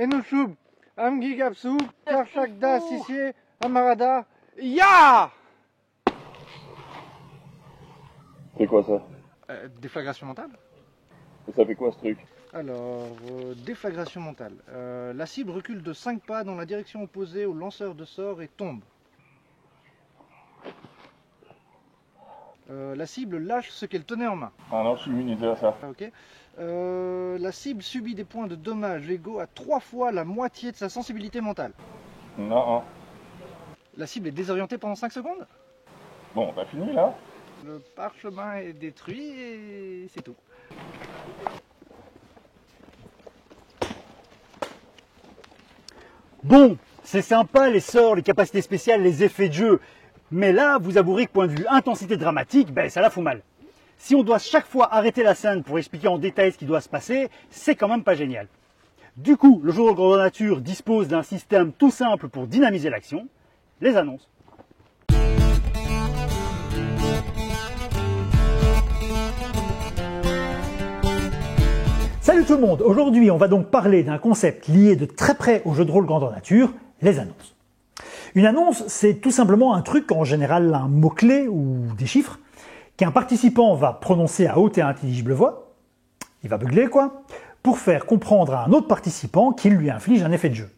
Enoshub, Amgigapsu, Karshakda, Sissier, Amarada, Ya! C'est quoi ça? Déflagration mentale. Et ça fait quoi ce truc? Alors, déflagration mentale. La cible recule de 5 pas dans la direction opposée au lanceur de sort et tombe. La cible lâche ce qu'elle tenait en main. Ah non, je suis immunisé à ça. Ok. La cible subit des points de dommages égaux à 3 fois la moitié de sa sensibilité mentale. Non. La cible est désorientée pendant 5 secondes. Bon, t'as fini là? Le parchemin est détruit et c'est tout. Bon, c'est sympa les sorts, les capacités spéciales, les effets de jeu. Mais là, vous avouerez que point de vue intensité dramatique, ça la fout mal. Si on doit chaque fois arrêter la scène pour expliquer en détail ce qui doit se passer, c'est quand même pas génial. Du coup, le jeu de grandeur nature dispose d'un système tout simple pour dynamiser l'action, les annonces. Salut tout le monde, aujourd'hui on va donc parler d'un concept lié de très près au jeu de rôle grandeur nature, les annonces. Une annonce, c'est tout simplement un truc, en général un mot-clé ou des chiffres, qu'un participant va prononcer à haute et intelligible voix, il va beugler quoi, pour faire comprendre à un autre participant qu'il lui inflige un effet de jeu.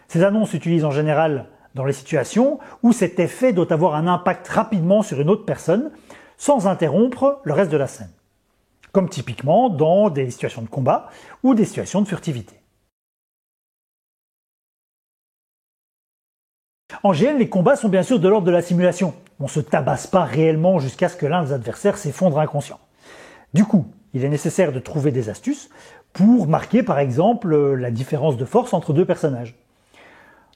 Ces annonces s'utilisent en général dans les situations où cet effet doit avoir un impact rapidement sur une autre personne, sans interrompre le reste de la scène. Comme typiquement dans des situations de combat ou des situations de furtivité. En GN, les combats sont bien sûr de l'ordre de la simulation. On ne se tabasse pas réellement jusqu'à ce que l'un des adversaires s'effondre inconscient. Du coup, il est nécessaire de trouver des astuces pour marquer par exemple la différence de force entre deux personnages.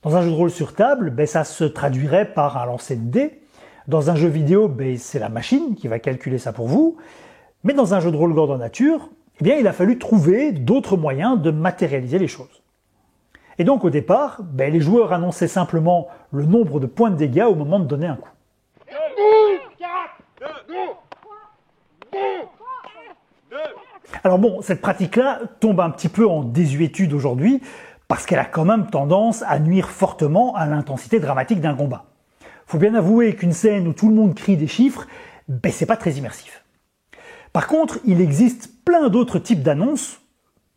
Dans un jeu de rôle sur table, ça se traduirait par un lancer de dés. Dans un jeu vidéo, c'est la machine qui va calculer ça pour vous. Mais dans un jeu de rôle grandeur nature, il a fallu trouver d'autres moyens de matérialiser les choses. Et donc au départ, les joueurs annonçaient simplement le nombre de points de dégâts au moment de donner un coup. Alors bon, cette pratique-là tombe un petit peu en désuétude aujourd'hui, parce qu'elle a quand même tendance à nuire fortement à l'intensité dramatique d'un combat. Faut bien avouer qu'une scène où tout le monde crie des chiffres, c'est pas très immersif. Par contre, il existe plein d'autres types d'annonces,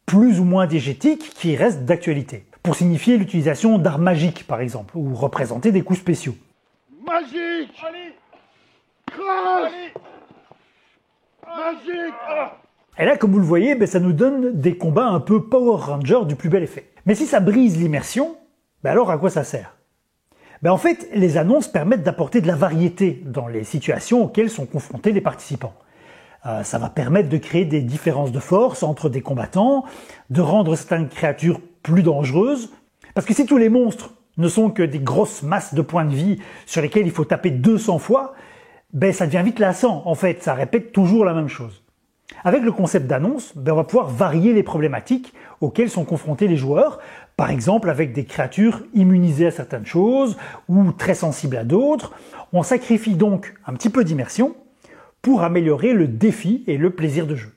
plus ou moins diégétiques, qui restent d'actualité. Pour signifier l'utilisation d'armes magiques, par exemple, ou représenter des coups spéciaux. Magique! Crash! Magique! Et là, comme vous le voyez, ça nous donne des combats un peu Power Ranger du plus bel effet. Mais si ça brise l'immersion, alors à quoi ça sert? En fait, les annonces permettent d'apporter de la variété dans les situations auxquelles sont confrontés les participants. Ça va permettre de créer des différences de force entre des combattants, de rendre certaines créatures plus dangereuses. Parce que si tous les monstres ne sont que des grosses masses de points de vie sur lesquels il faut taper 200 fois, ça devient vite lassant. En fait, ça répète toujours la même chose. Avec le concept d'annonce, on va pouvoir varier les problématiques auxquelles sont confrontés les joueurs. Par exemple, avec des créatures immunisées à certaines choses ou très sensibles à d'autres. On sacrifie donc un petit peu d'immersion pour améliorer le défi et le plaisir de jeu.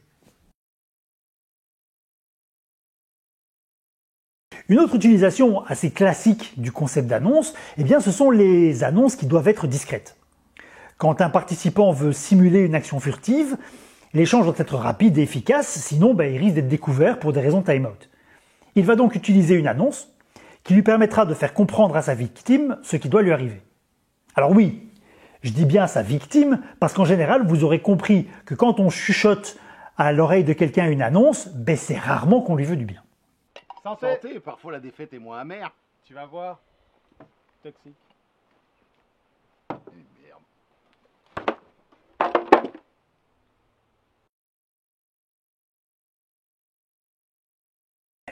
Une autre utilisation assez classique du concept d'annonce, ce sont les annonces qui doivent être discrètes. Quand un participant veut simuler une action furtive, l'échange doit être rapide et efficace, sinon il risque d'être découvert pour des raisons time-out. Il va donc utiliser une annonce qui lui permettra de faire comprendre à sa victime ce qui doit lui arriver. Alors oui, je dis bien sa victime, parce qu'en général, vous aurez compris que quand on chuchote à l'oreille de quelqu'un une annonce, c'est rarement qu'on lui veut du bien. Santé, parfois la défaite est moins amère. Tu vas voir. Toxique. Merde.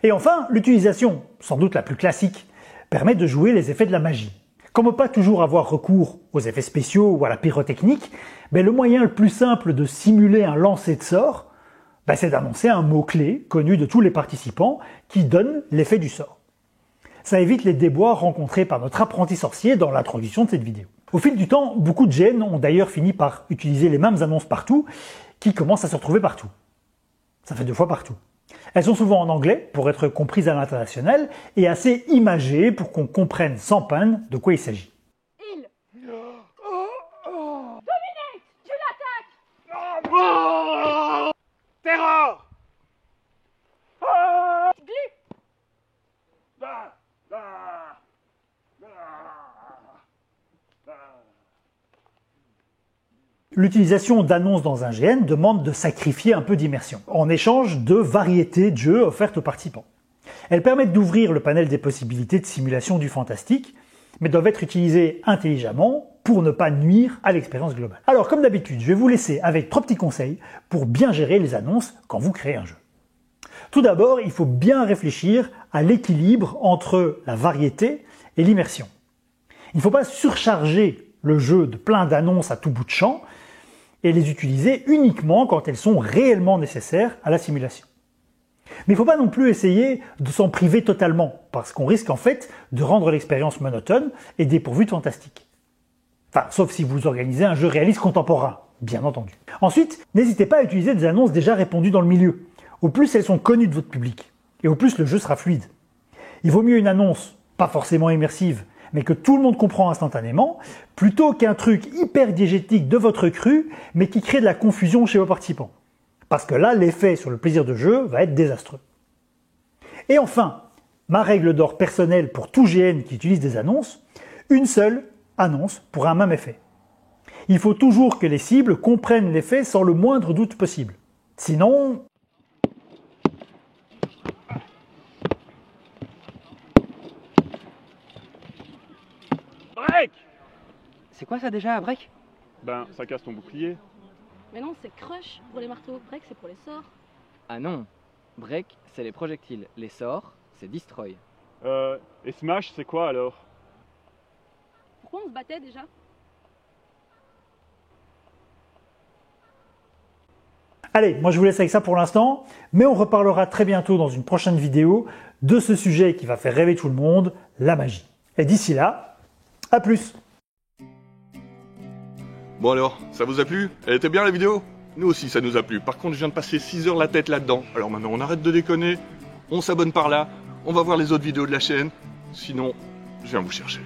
Et enfin, l'utilisation, sans doute la plus classique, permet de jouer les effets de la magie. Comme pas toujours avoir recours aux effets spéciaux ou à la pyrotechnique, le moyen le plus simple de simuler un lancer de sort, c'est d'annoncer un mot-clé connu de tous les participants qui donne l'effet du sort. Ça évite les déboires rencontrés par notre apprenti sorcier dans l'introduction de cette vidéo. Au fil du temps, beaucoup de GN ont d'ailleurs fini par utiliser les mêmes annonces partout, qui commencent à se retrouver partout. Ça fait 2 fois partout. Elles sont souvent en anglais pour être comprises à l'international et assez imagées pour qu'on comprenne sans peine de quoi il s'agit. Il. Dominique, tu l'attaques. Terror. Glu. L'utilisation d'annonces dans un GN demande de sacrifier un peu d'immersion, en échange de variétés de jeux offertes aux participants. Elles permettent d'ouvrir le panel des possibilités de simulation du fantastique, mais doivent être utilisées intelligemment pour ne pas nuire à l'expérience globale. Alors comme d'habitude, je vais vous laisser avec 3 petits conseils pour bien gérer les annonces quand vous créez un jeu. Tout d'abord, il faut bien réfléchir à l'équilibre entre la variété et l'immersion. Il ne faut pas surcharger le jeu de plein d'annonces à tout bout de champ et les utiliser uniquement quand elles sont réellement nécessaires à la simulation. Mais il ne faut pas non plus essayer de s'en priver totalement, parce qu'on risque en fait de rendre l'expérience monotone et dépourvue de fantastique. Enfin, sauf si vous organisez un jeu réaliste contemporain, bien entendu. Ensuite, n'hésitez pas à utiliser des annonces déjà répandues dans le milieu. Au plus elles sont connues de votre public, et au plus le jeu sera fluide. Il vaut mieux une annonce, pas forcément immersive, mais que tout le monde comprend instantanément, plutôt qu'un truc hyper diégétique de votre cru, mais qui crée de la confusion chez vos participants. Parce que là, l'effet sur le plaisir de jeu va être désastreux. Et enfin, ma règle d'or personnelle pour tout GN qui utilise des annonces, une seule annonce pour un même effet. Il faut toujours que les cibles comprennent l'effet sans le moindre doute possible. Sinon... Break! C'est quoi ça déjà, break? Ben, ça casse ton bouclier. Mais non, c'est crush pour les marteaux. Break, c'est pour les sorts. Ah non, break, c'est les projectiles. Les sorts, c'est destroy. Et smash, c'est quoi alors? Pourquoi on se battait déjà? Allez, moi je vous laisse avec ça pour l'instant, mais on reparlera très bientôt dans une prochaine vidéo de ce sujet qui va faire rêver tout le monde, la magie. Et d'ici là, à plus! Bon alors, ça vous a plu? Elle était bien la vidéo? Nous aussi ça nous a plu. Par contre je viens de passer 6 heures la tête là-dedans. Alors maintenant on arrête de déconner, on s'abonne par là, on va voir les autres vidéos de la chaîne. Sinon, je viens vous chercher.